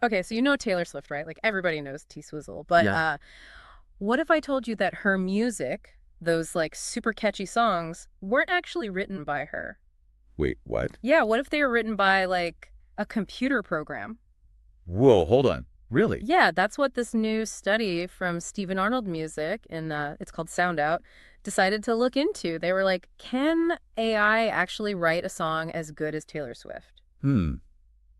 Okay, so you know Taylor Swift, right? Like everybody knows T-Swizzle. But Yeah. what if I told you that her music, those like super catchy songs, weren't actually written by her? Wait, what? Yeah, what if they were written by like a computer program? Whoa, hold on. Really? Yeah, that's what this new study from Stephen Arnold Music, and it's called SoundOut, decided to look into. They were like, can AI actually write a song as good as Taylor Swift? Hmm.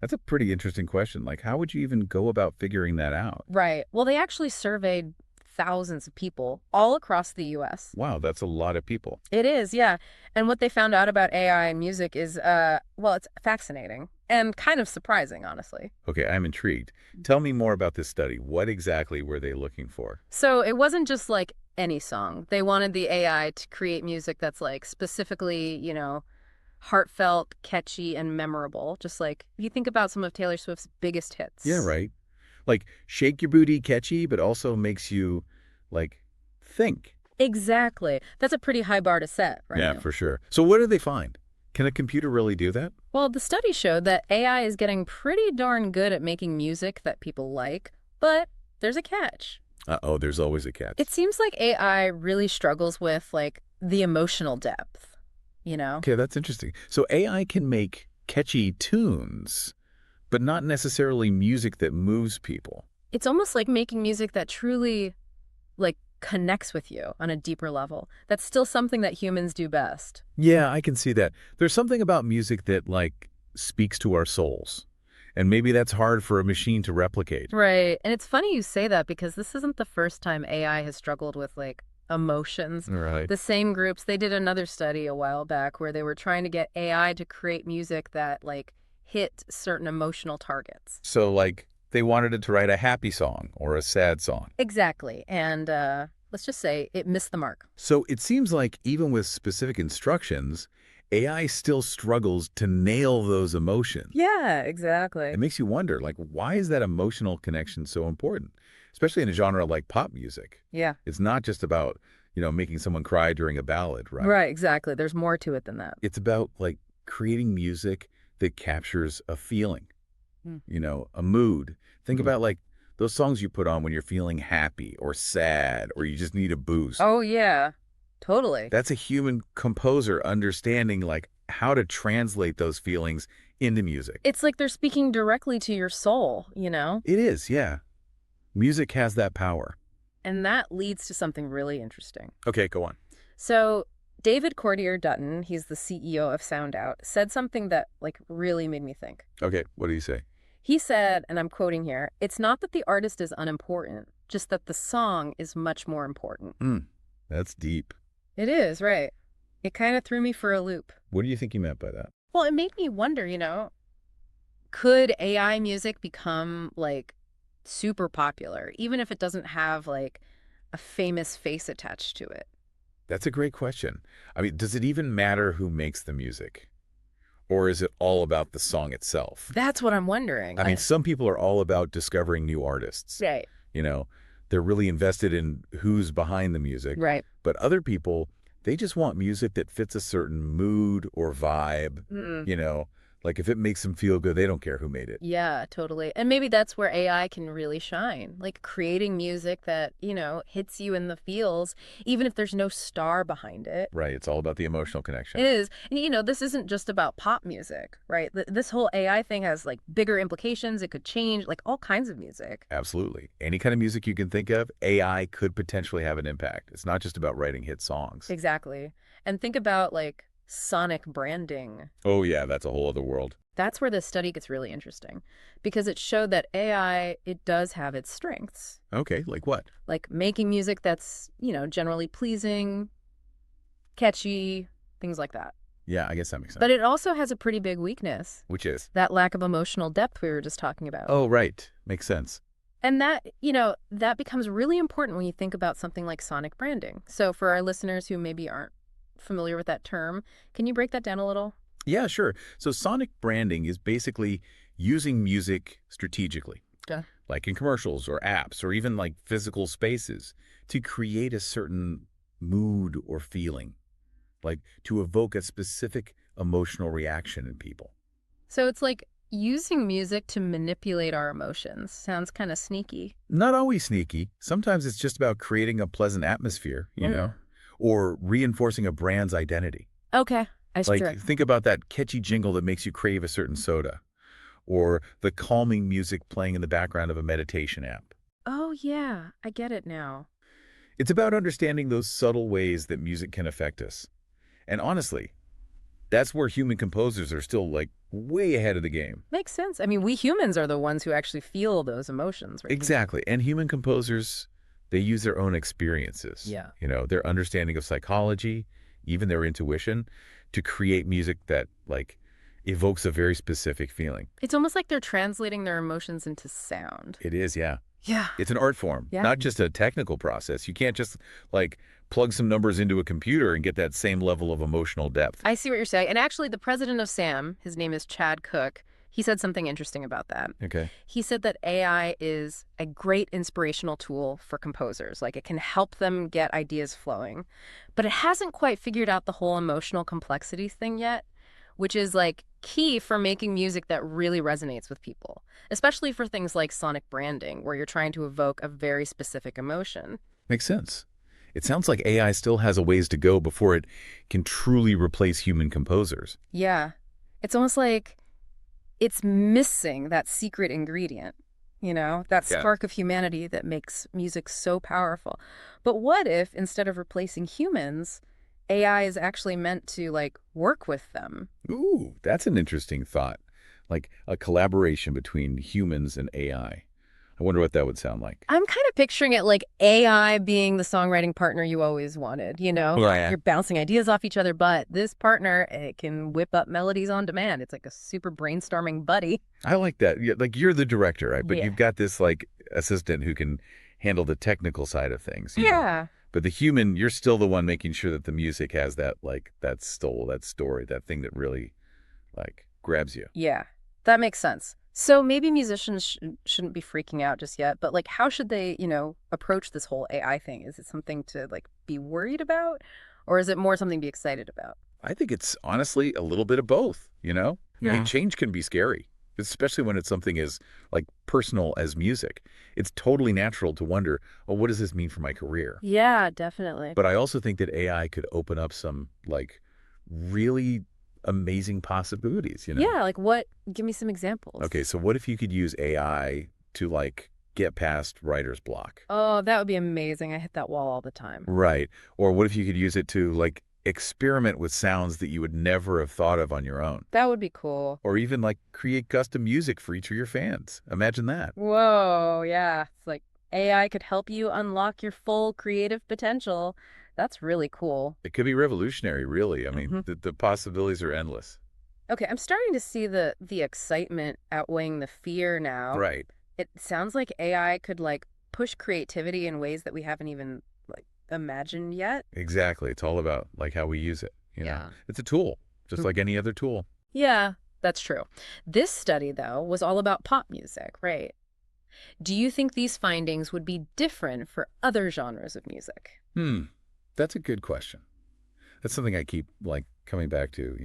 That's a pretty interesting question. Like, how would you even go about figuring that out? Right. Well, they actually surveyed thousands of people all across the US. Wow, that's a lot of people. It is, yeah. And what they found out about AI and music is, well, it's fascinating and kind of surprising, honestly. Okay, I'm intrigued. Tell me more about this study. What exactly were they looking for? So it wasn't just like any song. They wanted the AI to create music that's like specifically, heartfelt, catchy, and memorable. Just like if you think about some of Taylor Swift's biggest Yeah, hits. right. Like, shake your booty catchy, but also makes you, like, think. Exactly. That's a pretty high bar to set, Yeah, right? for sure. So what did they find? Can a computer really do that? Well, the study showed that AI is getting pretty darn good at making music that people like, but there's a catch. Uh-oh, there's always a It catch. seems like AI really struggles with like the emotional depth, you know? Okay, that's interesting. So AI can make catchy tunes, but not necessarily music that moves people. It's almost like making music that truly like connects with you on a deeper level. That's still something that humans do best. Yeah, I can see that. There's something about music that, like, speaks to our souls. And maybe that's hard for a machine to replicate. Right. And it's funny you say that because this isn't the first time AI has struggled with like emotions. Right. The same groups, they did another study a while back where they were trying to get AI to create music that like hit certain emotional targets. So, like, they wanted it to write a happy song or a sad song. Exactly. And let's just say it missed the mark. So it seems like even with specific instructions, AI still struggles to nail those emotions. Yeah, It exactly. makes you wonder, like, why is that emotional connection so important? Especially in a genre like pop music. Yeah. It's not just about, making someone cry during a ballad, right? Right, exactly. There's more to it than that. It's about, like, creating music that captures a feeling, Mm. a mood. Think Mhm. about, like, those songs you put on when you're feeling happy or sad or you just need a boost. Oh, yeah. Totally. That's a human composer understanding, like, how to translate those feelings into music. It's like they're speaking directly to your soul, you know? It is, yeah. Music has that power. And that leads to something really interesting. Okay, go on. So, David Cordier Dutton, he's the CEO of SoundOut, said something that like really made me think. Okay, what do you say? He said, and I'm quoting here, "It's not that the artist is unimportant, just that the song is much more important." Hmm, that's deep. It is, right? It kind of threw me for a loop. What do you think he meant by that? Well, it made me wonder, could AI music become like super popular, even if it doesn't have like a famous face attached to it? That's a great question. I mean, does it even matter who makes the music? Or is it all about the song itself? That's what I'm wondering. I mean, some people are all about discovering new artists. Right. You know, they're really invested in who's behind the music. Right. But other people, they just want music that fits a certain mood or vibe. Mm-mm. You know, like if it makes them feel good, they don't care who made it. Yeah, totally. And maybe that's where AI can really shine, like creating music that, hits you in the feels, even if there's no star behind it. Right. It's all about the emotional It connection. is. And, this isn't just about pop music, right? This whole AI thing has like bigger implications. It could change like all kinds of music. Absolutely. Any kind of music you can think of, AI could potentially have an impact. It's not just about writing hit songs. Exactly. And think about like sonic branding. Oh, yeah, that's a whole other world. That's where this study gets really interesting because it showed that AI, it does have its strengths, Okay, like what? like making music that's, generally pleasing, catchy, things like that. Yeah, I guess that makes sense. But it also has a pretty big weakness, Which is? that lack of emotional depth we were just talking about. Oh, right. Makes sense. And that becomes really important when you think about something like sonic branding. So for our listeners who maybe aren't familiar with that term, can you break that down a little? Yeah, sure. So sonic branding is basically using music strategically, Yeah. like in commercials or apps or even like physical spaces, to create a certain mood or feeling, like to evoke a specific emotional reaction in people. So it's like Using music to manipulate our emotions sounds kind of sneaky. Not always sneaky. Sometimes it's just about creating a pleasant atmosphere, Mm. or reinforcing a brand's identity. Okay, Like, sure. think about that catchy jingle that makes you crave a certain soda, or the calming music playing in the background of a meditation app. Oh, yeah, I get it now. It's about understanding those subtle ways that music can affect us. And honestly, that's where human composers are still, like, way ahead of the game. Makes sense. I mean, we humans are the ones who actually feel those emotions, right? Exactly. And human composers, they use their own experiences, Yeah. their understanding of psychology, even their intuition, to create music that, like, evokes a very specific feeling. It's almost like they're translating their emotions into sound. It is, yeah. Yeah. It's an art form, Yeah. not just a technical process. You can't just, like, plug some numbers into a computer and get that same level of emotional depth. I see what you're saying. And actually, the president of SAM, his name is Chad Cook, he said something interesting about that. Okay. He said that AI is a great inspirational tool for composers. Like, it can help them get ideas flowing. But it hasn't quite figured out the whole emotional complexities thing yet, which is like key for making music that really resonates with people, especially for things like sonic branding, where you're trying to evoke a very specific emotion. Makes sense. It sounds like AI still has a ways to go before it can truly replace human composers. Yeah. It's almost like it's missing that secret ingredient, that Yeah. spark of humanity that makes music so powerful. But what if instead of replacing humans, AI is actually meant to like work with them? Ooh, that's an interesting thought. Like a collaboration between humans and AI. I wonder what that would sound like. I'm kind of picturing it like AI being the songwriting partner you always wanted, Right. You're bouncing ideas off each other, but this partner, it can whip up melodies on demand. It's like a super brainstorming buddy. I like that. Yeah, like you're the director, right? But Yeah. you've got this like assistant who can handle the technical side of things, Yeah. But the human, you're still the one making sure that the music has that like that soul, that story, that thing that really like grabs you. Yeah, that makes sense. So maybe musicians shouldn't be freaking out just yet, but like, how should they, approach this whole AI thing? Is it something to like be worried about, or is it more something to be excited about? I think it's honestly a little bit of both. I mean, change can be scary, especially when it's something as like personal as music. It's totally natural to wonder, oh, what does this mean for my career? Yeah, definitely. But I also think that AI could open up some like really amazing possibilities. Yeah, like what? Give me some examples. Okay, so what if you could use AI to like get past writer's block? Oh, that would be amazing. I hit that wall all the time. Right. Or what if you could use it to like experiment with sounds that you would never have thought of on your own? That would be cool. Or even like create custom music for each of your fans. Imagine that. Whoa, yeah. It's like AI could help you unlock your full creative potential. That's really cool. It could be revolutionary, really. I mean, Mhm. the possibilities are endless. Okay, I'm starting to see the excitement outweighing the fear now. Right. It sounds like AI could like push creativity in ways that we haven't even like imagined yet. Exactly. It's all about like how we use it. Yeah. It's a tool, just Mm. like any other tool. Yeah, that's true. This study, though, was all about pop music, right? Do you think these findings would be different for other genres of music? Hmm. That's a good question. That's something I keep like coming back to.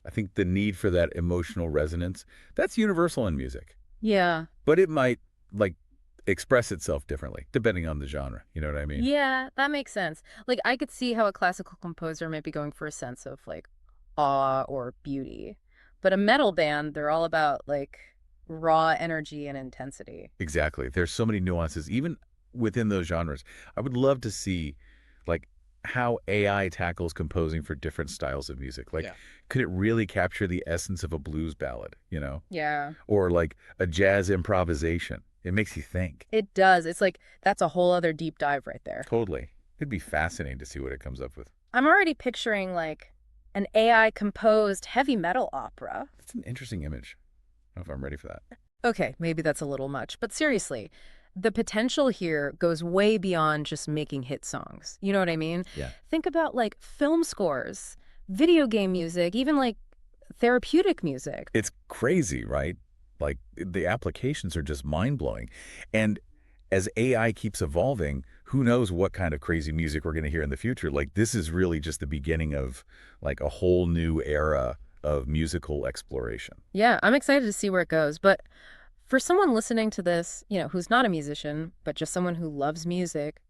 I think the need for that emotional resonance, that's universal in music. Yeah. But it might like express itself differently depending on the genre. You know what I mean? Yeah, that makes sense. Like, I could see how a classical composer might be going for a sense of like awe or beauty. But a metal band, they're all about like raw energy and intensity. Exactly. There's so many nuances even within those genres. I would love to see like how AI tackles composing for different styles of music. Like, Yeah. could it really capture the essence of a blues ballad, Yeah. or like a jazz improvisation? It makes you think. It does. It's like that's a whole other deep dive right there. Totally. It'd be fascinating to see what it comes up with. I'm already picturing like an AI composed heavy metal opera. It's an interesting image. I don't know if I'm ready for that. Okay, maybe that's a little much, but seriously, the potential here goes way beyond just making hit songs. You know what I mean? Yeah. Think about like film scores, video game music, even like therapeutic music. It's crazy, right? Like the applications are just mind-blowing. And as AI keeps evolving, who knows what kind of crazy music we're going to hear in the future. Like this is really just the beginning of like a whole new era of musical exploration. Yeah, I'm excited to see where it goes. But for someone listening to this, who's not a musician, but just someone who loves music,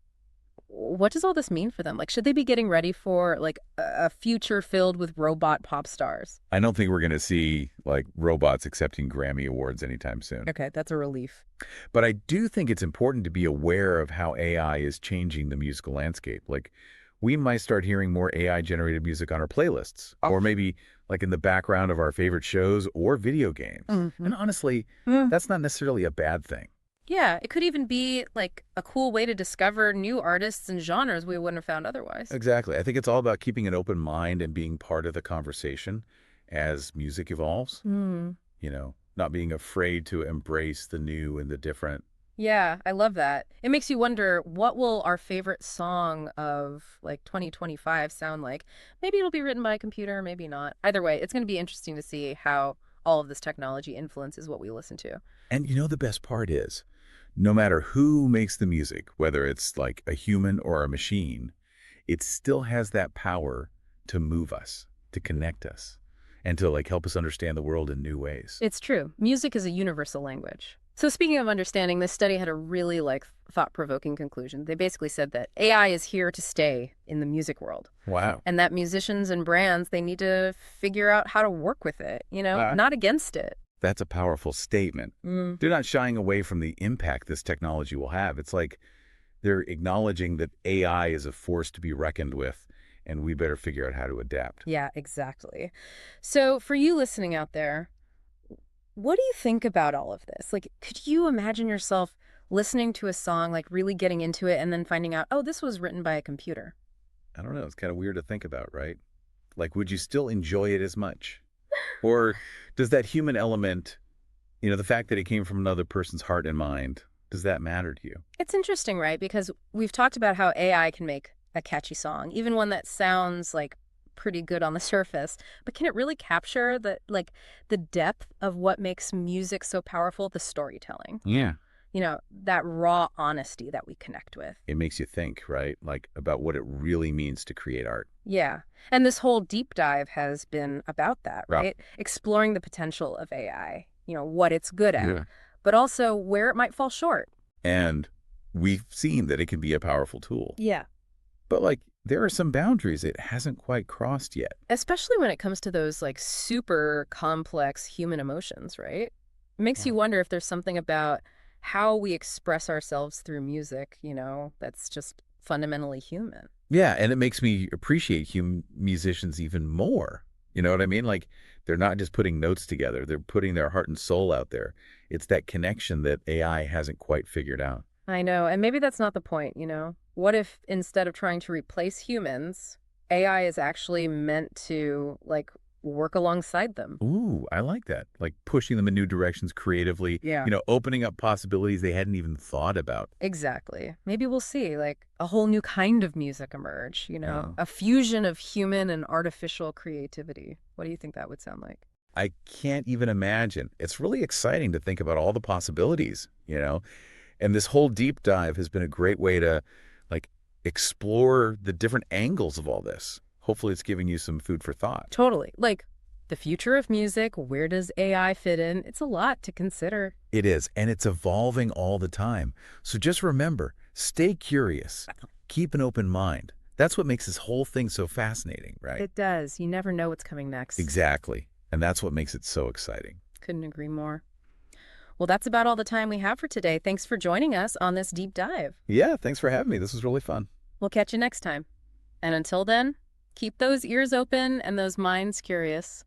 what does all this mean for them? Like, should they be getting ready for like a future filled with robot pop stars? I don't think we're going to see like robots accepting Grammy Awards anytime soon. Okay, that's a relief. But I do think it's important to be aware of how AI is changing the musical landscape. Like, we might start hearing more AI-generated music on our playlists, or maybe like in the background of our favorite shows or video games. And honestly, that's not necessarily a bad thing. Yeah, it could even be like a cool way to discover new artists and genres we wouldn't have found otherwise. Exactly. I think it's all about keeping an open mind and being part of the conversation as music evolves. Not being afraid to embrace the new and the different. Yeah, I love that. It makes you wonder, what will our favorite song of like 2025 sound like? Maybe it'll be written by a computer, maybe not. Either way, it's going to be interesting to see how all of this technology influences what we listen to. And the best part is, no matter who makes the music, whether it's like a human or a machine, it still has that power to move us, to connect us, and to like help us understand the world in new ways. It's true. Music is a universal language. So speaking of understanding, this study had a really thought-provoking conclusion. They basically said that AI is here to stay in the music world. Wow. And that musicians and brands, they need to figure out how to work with it, not against it. That's a powerful statement. They're not shying away from the impact this technology will have. It's like they're acknowledging that AI is a force to be reckoned with, and we better figure out how to adapt. Yeah, exactly. So for you listening out there, what do you think about all of this? Like, could you imagine yourself listening to a song, like really getting into it, and then finding out, oh, this was written by a computer? I don't know. It's kind of weird to think about, right? Like, would you still enjoy it as much? Or does that human element, the fact that it came from another person's heart and mind, does that matter to you? It's interesting, right? Because we've talked about how AI can make a catchy song, even one that sounds like pretty good on the surface. But can it really capture the depth of what makes music so powerful, the storytelling? Yeah. That raw honesty that we connect with. It makes you think, right? Like about what it really means to create art. Yeah. And this whole deep dive has been about that, right? Yeah. Exploring the potential of AI, what it's good at, but also where it might fall short. And we've seen that it can be a powerful tool. Yeah. But there are some boundaries it hasn't quite crossed yet. Especially when it comes to those super complex human emotions, right? It makes you wonder if there's something about how we express ourselves through music, that's just fundamentally human. Yeah, and it makes me appreciate musicians even more. You know what I mean? Like, they're not just putting notes together. They're putting their heart and soul out there. It's that connection that AI hasn't quite figured out. I know, and maybe that's not the point, What if instead of trying to replace humans, AI is actually meant to, work alongside them? Ooh, I like that. Like pushing them in new directions creatively. Yeah. Opening up possibilities they hadn't even thought about. Exactly. Maybe we'll see a whole new kind of music emerge, a fusion of human and artificial creativity. What do you think that would sound like? I can't even imagine. It's really exciting to think about all the possibilities, And this whole deep dive has been a great way to explore the different angles of all this. Hopefully it's giving you some food for thought. Totally. The future of music, where does AI fit in? It's a lot to consider. It is, and it's evolving all the time. So just remember, stay curious. Keep an open mind. That's what makes this whole thing so fascinating, right? It does. You never know what's coming next. Exactly. And that's what makes it so exciting. Couldn't agree more. Well, that's about all the time we have for today. Thanks for joining us on this deep dive. Yeah, thanks for having me. This was really fun. We'll catch you next time. And until then, keep those ears open and those minds curious.